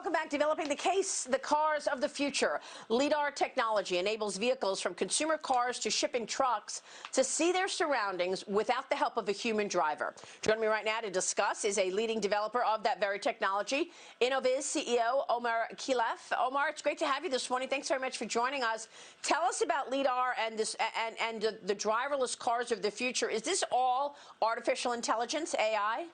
Welcome back. Developing the cars of the future. LiDAR technology enables vehicles from consumer cars to shipping trucks to see their surroundings without the help of a human driver. Joining me right now to discuss is a leading developer of that very technology, Innoviz CEO Omer Keilaf. Omer, it's great to have you this morning. Thanks very much for joining us. Tell us about LiDAR and the driverless cars of the future. Is this all artificial intelligence, AI?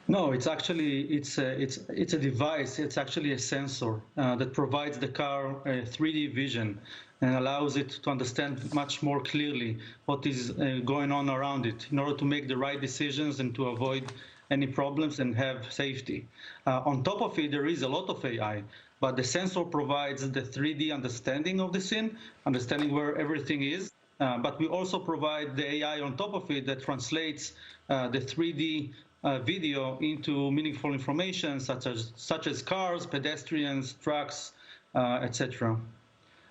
No, it's actually it's a device. It's actually a sensor that provides the car a 3D vision and allows it to understand much more clearly what is going on around it in order to make the right decisions and to avoid any problems and have safety. On top of it, there is a lot of AI, but the sensor provides the 3D understanding of the scene, understanding where everything is. But we also provide the AI on top of it that translates the 3D video into meaningful information such as cars, pedestrians, trucks, etc.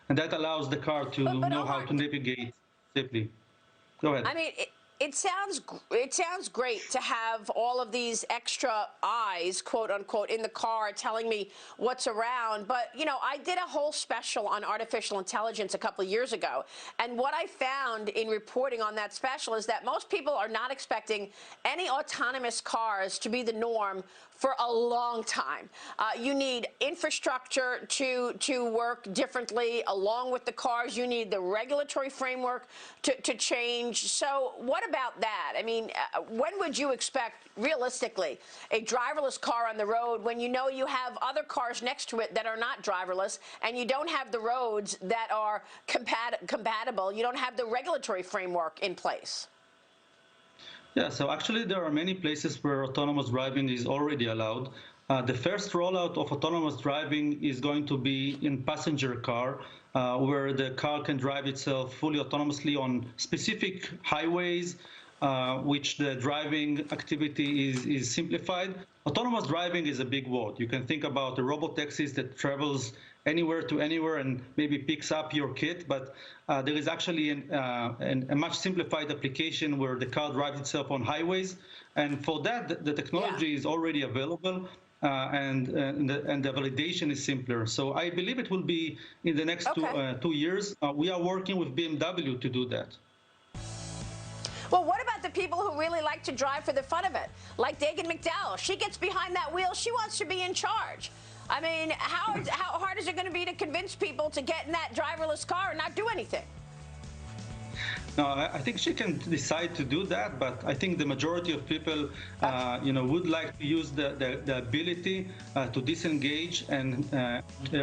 And that allows the car to know how to navigate safely. Go ahead. I mean, it sounds great to have all of these extra eyes, quote unquote, in the car telling me what's around. But, you know, I did a whole special on artificial intelligence a couple of years ago. And what I found in reporting on that special is that most people are not expecting any autonomous cars to be the norm for a long time. You need infrastructure to work differently along with the cars. You need the regulatory framework to change. So what about that? I mean, when would you expect, realistically, a driverless car on the road when you know you have other cars next to it that are not driverless and you don't have the roads that are compatible, you don't have the regulatory framework in place? Yeah, so actually there are many places where autonomous driving is already allowed. The first rollout of autonomous driving is going to be in passenger car, where the car can drive itself fully autonomously on specific highways, which the driving activity is simplified. Autonomous driving is a big word. You can think about the robotaxis that travels anywhere to anywhere and maybe picks up your kit, but there is actually a much simplified application where the car drives itself on highways. And for that, the technology is already available. And the validation is simpler. So I believe it will be in the next 2 years. We are working with BMW to do that. Well, what about the people who really like to drive for the fun of it? Like Dagan McDowell. She gets behind that wheel. She wants to be in charge. I mean, how hard is it going to be to convince people to get in that driverless car and not do anything? No, I think she can decide to do that, but I think the majority of people, would like to use the ability to disengage and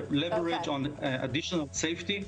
leverage on additional safety.